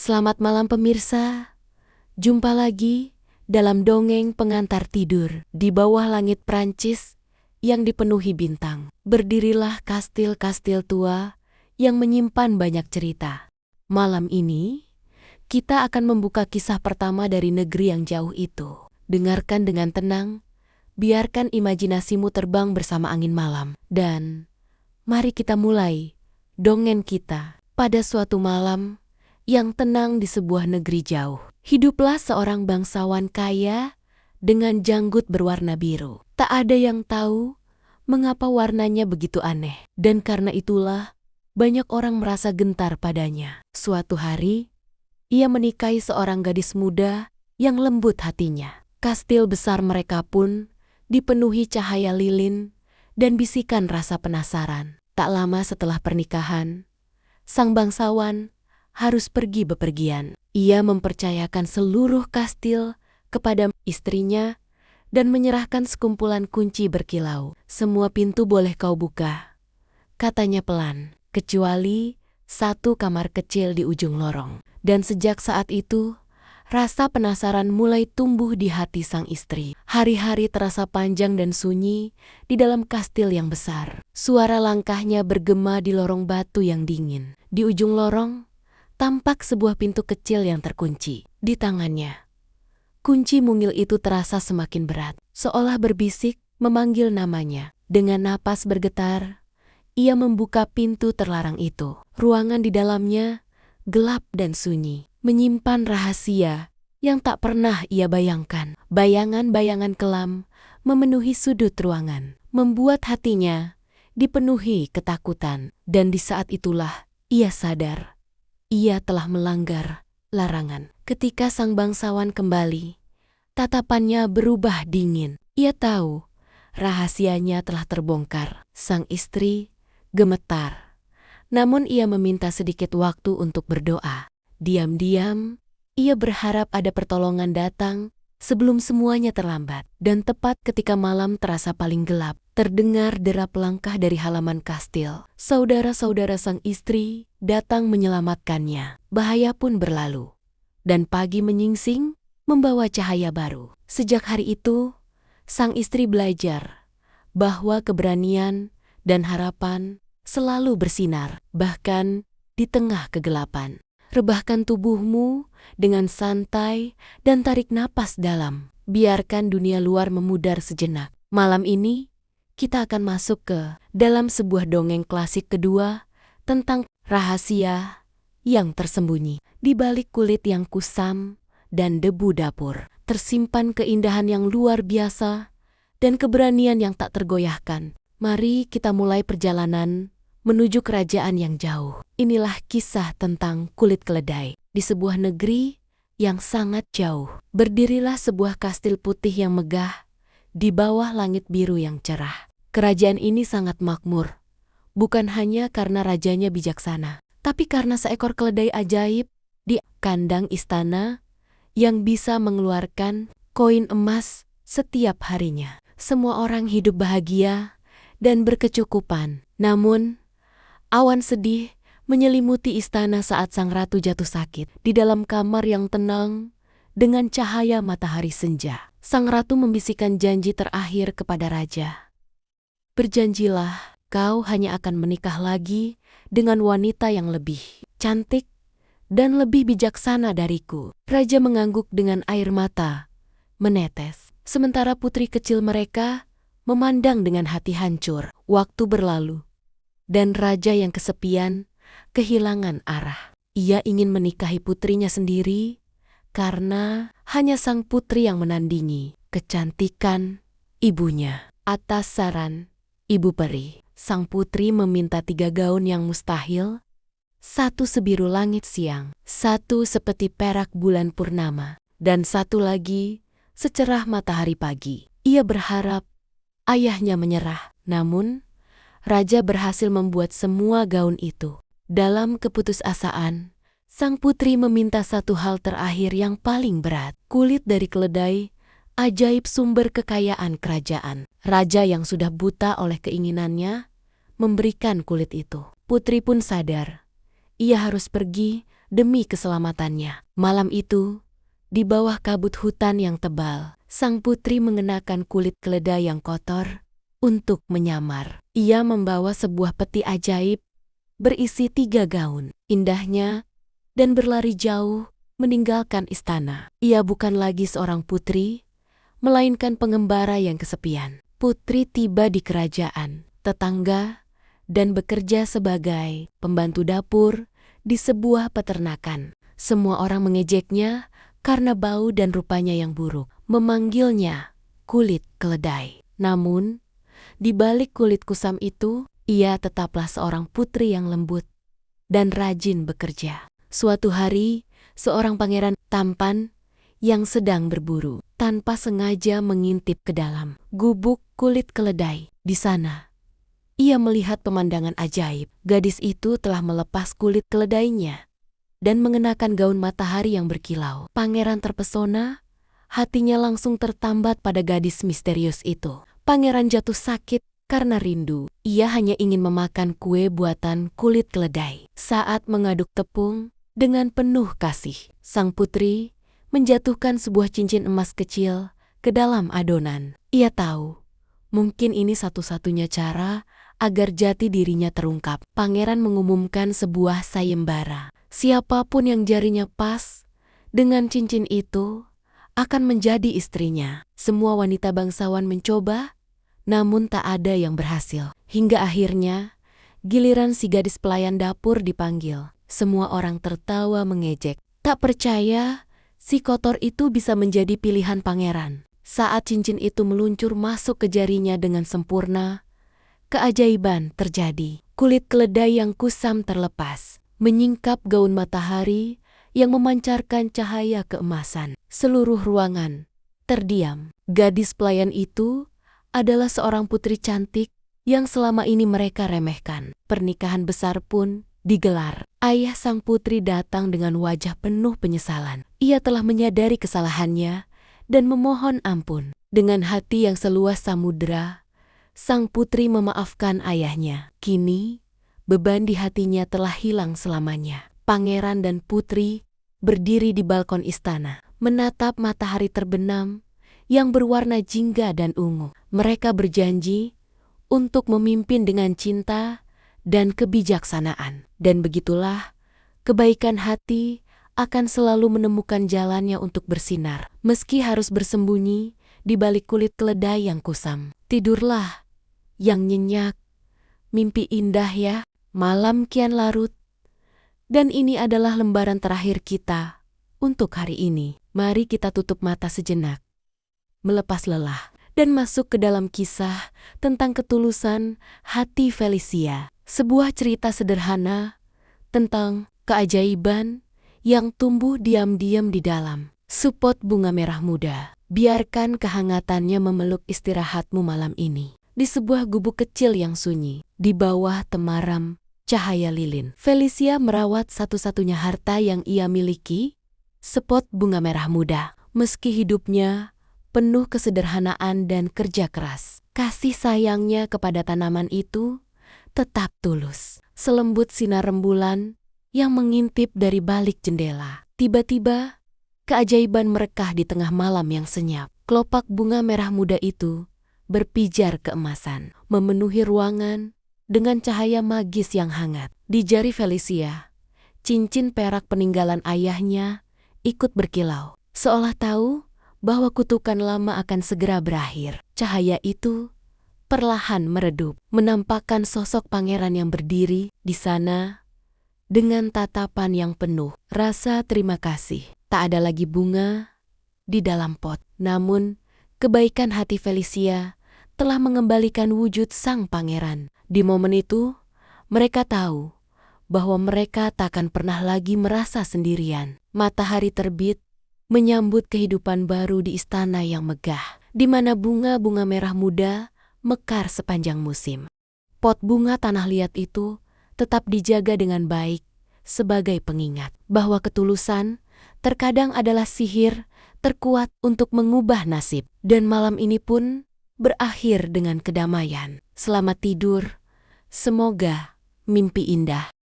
Selamat malam pemirsa, jumpa lagi dalam dongeng pengantar tidur di bawah langit Prancis yang dipenuhi bintang. Berdirilah kastil-kastil tua yang menyimpan banyak cerita. Malam ini, kita akan membuka kisah pertama dari negeri yang jauh itu. Dengarkan dengan tenang, biarkan imajinasimu terbang bersama angin malam. Dan mari kita mulai dongeng kita. Pada suatu malam yang tenang di sebuah negeri jauh, hiduplah seorang bangsawan kaya dengan janggut berwarna biru. Tak ada yang tahu mengapa warnanya begitu aneh, dan karena itulah banyak orang merasa gentar padanya. Suatu hari, ia menikahi seorang gadis muda yang lembut hatinya. Kastil besar mereka pun dipenuhi cahaya lilin dan bisikan rasa penasaran. Tak lama setelah pernikahan, sang bangsawan harus pergi bepergian. Ia mempercayakan seluruh kastil kepada istrinya dan menyerahkan sekumpulan kunci berkilau. Semua pintu boleh kau buka, katanya pelan, kecuali satu kamar kecil di ujung lorong. Dan sejak saat itu, rasa penasaran mulai tumbuh di hati sang istri. Hari-hari terasa panjang dan sunyi di dalam kastil yang besar. Suara langkahnya bergema di lorong batu yang dingin. Di ujung lorong, tampak sebuah pintu kecil yang terkunci. Di tangannya, kunci mungil itu terasa semakin berat, seolah berbisik memanggil namanya. Dengan napas bergetar, ia membuka pintu terlarang itu. Ruangan di dalamnya gelap dan sunyi, menyimpan rahasia yang tak pernah ia bayangkan. Bayangan-bayangan kelam memenuhi sudut ruangan, membuat hatinya dipenuhi ketakutan. Dan di saat itulah ia sadar, ia telah melanggar larangan. Ketika sang bangsawan kembali, tatapannya berubah dingin. Ia tahu rahasianya telah terbongkar. Sang istri gemetar, namun ia meminta sedikit waktu untuk berdoa. Diam-diam, ia berharap ada pertolongan datang sebelum semuanya terlambat. Dan tepat ketika malam terasa paling gelap, terdengar derap langkah dari halaman kastil. Saudara-saudara sang istri datang menyelamatkannya. Bahaya pun berlalu, dan pagi menyingsing membawa cahaya baru. Sejak hari itu, sang istri belajar bahwa keberanian dan harapan selalu bersinar, bahkan di tengah kegelapan. Rebahkan tubuhmu dengan santai dan tarik napas dalam. Biarkan dunia luar memudar sejenak. Malam ini, kita akan masuk ke dalam sebuah dongeng klasik kedua tentang rahasia yang tersembunyi. Di balik kulit yang kusam dan debu dapur, tersimpan keindahan yang luar biasa dan keberanian yang tak tergoyahkan. Mari kita mulai perjalanan menuju kerajaan yang jauh. Inilah kisah tentang kulit keledai. Di sebuah negeri yang sangat jauh, berdirilah sebuah kastil putih yang megah di bawah langit biru yang cerah. Kerajaan ini sangat makmur, bukan hanya karena rajanya bijaksana, tapi karena seekor keledai ajaib di kandang istana yang bisa mengeluarkan koin emas setiap harinya. Semua orang hidup bahagia dan berkecukupan. Namun, awan sedih menyelimuti istana saat sang ratu jatuh sakit. Di dalam kamar yang tenang, dengan cahaya matahari senja, sang ratu membisikkan janji terakhir kepada raja. Berjanjilah, kau hanya akan menikah lagi dengan wanita yang lebih cantik dan lebih bijaksana dariku. Raja mengangguk dengan air mata menetes, sementara putri kecil mereka memandang dengan hati hancur. Waktu berlalu, dan raja yang kesepian kehilangan arah. Ia ingin menikahi putrinya sendiri karena hanya sang putri yang menandingi kecantikan ibunya. Atas saran ibu peri, sang putri meminta 3 gaun yang mustahil, satu sebiru langit siang, satu seperti perak bulan purnama, dan satu lagi secerah matahari pagi. Ia berharap ayahnya menyerah, namun raja berhasil membuat semua gaun itu. Dalam keputusasaan, sang putri meminta satu hal terakhir yang paling berat. Kulit dari keledai, ajaib sumber kekayaan kerajaan. Raja yang sudah buta oleh keinginannya memberikan kulit itu. Putri pun sadar, ia harus pergi demi keselamatannya. Malam itu, di bawah kabut hutan yang tebal, sang putri mengenakan kulit keledai yang kotor untuk menyamar. Ia membawa sebuah peti ajaib berisi 3 gaun indahnya dan berlari jauh meninggalkan istana. Ia bukan lagi seorang putri, melainkan pengembara yang kesepian. Putri tiba di kerajaan tetangga dan bekerja sebagai pembantu dapur di sebuah peternakan. Semua orang mengejeknya karena bau dan rupanya yang buruk, memanggilnya kulit keledai. Namun, di balik kulit kusam itu, ia tetaplah seorang putri yang lembut dan rajin bekerja. Suatu hari, seorang pangeran tampan yang sedang berburu tanpa sengaja mengintip ke dalam gubuk kulit keledai. Di sana, ia melihat pemandangan ajaib. Gadis itu telah melepas kulit keledainya dan mengenakan gaun matahari yang berkilau. Pangeran terpesona, hatinya langsung tertambat pada gadis misterius itu. Pangeran jatuh sakit karena rindu. Ia hanya ingin memakan kue buatan kulit keledai. Saat mengaduk tepung dengan penuh kasih, sang putri menjatuhkan sebuah cincin emas kecil ke dalam adonan. Ia tahu, mungkin ini satu-satunya cara agar jati dirinya terungkap. Pangeran mengumumkan sebuah sayembara. Siapapun yang jarinya pas dengan cincin itu akan menjadi istrinya. Semua wanita bangsawan mencoba, namun tak ada yang berhasil. Hingga akhirnya, giliran si gadis pelayan dapur dipanggil. Semua orang tertawa mengejek. Tak percaya, si kotor itu bisa menjadi pilihan pangeran. Saat cincin itu meluncur masuk ke jarinya dengan sempurna, keajaiban terjadi. Kulit keledai yang kusam terlepas, menyingkap gaun matahari yang memancarkan cahaya keemasan. Seluruh ruangan terdiam. Gadis pelayan itu adalah seorang putri cantik yang selama ini mereka remehkan. Pernikahan besar pun digelar. Ayah sang putri datang dengan wajah penuh penyesalan. Ia telah menyadari kesalahannya dan memohon ampun. Dengan hati yang seluas samudera, sang putri memaafkan ayahnya. Kini, beban di hatinya telah hilang selamanya. Pangeran dan putri berdiri di balkon istana, menatap matahari terbenam yang berwarna jingga dan ungu. Mereka berjanji untuk memimpin dengan cinta dan kebijaksanaan. Dan begitulah, kebaikan hati akan selalu menemukan jalannya untuk bersinar, meski harus bersembunyi di balik kulit keledai yang kusam. Tidurlah yang nyenyak, mimpi indah ya. Malam kian larut, dan ini adalah lembaran terakhir kita untuk hari ini. Mari kita tutup mata sejenak, melepas lelah, dan masuk ke dalam kisah tentang ketulusan hati Felicia. Sebuah cerita sederhana tentang keajaiban yang tumbuh diam-diam di dalam supot bunga merah muda. Biarkan kehangatannya memeluk istirahatmu malam ini. Di sebuah gubuk kecil yang sunyi, di bawah temaram cahaya lilin, Felicia merawat satu-satunya harta yang ia miliki, sepot bunga merah muda. Meski hidupnya penuh kesederhanaan dan kerja keras, kasih sayangnya kepada tanaman itu tetap tulus. Selembut sinar rembulan yang mengintip dari balik jendela. Tiba-tiba, keajaiban merekah di tengah malam yang senyap. Kelopak bunga merah muda itu berpijar keemasan, memenuhi ruangan dengan cahaya magis yang hangat. Di jari Felicia, cincin perak peninggalan ayahnya ikut berkilau, seolah tahu bahwa kutukan lama akan segera berakhir. Cahaya itu perlahan meredup, menampakkan sosok pangeran yang berdiri di sana dengan tatapan yang penuh rasa terima kasih. Tak ada lagi bunga di dalam pot, namun kebaikan hati Felicia telah mengembalikan wujud sang pangeran. Di momen itu, mereka tahu bahwa mereka takkan pernah lagi merasa sendirian. Matahari terbit, menyambut kehidupan baru di istana yang megah, di mana bunga-bunga merah muda mekar sepanjang musim. Pot bunga tanah liat itu tetap dijaga dengan baik sebagai pengingat bahwa ketulusan terkadang adalah sihir terkuat untuk mengubah nasib. Dan malam ini pun berakhir dengan kedamaian. Selamat tidur, semoga mimpi indah.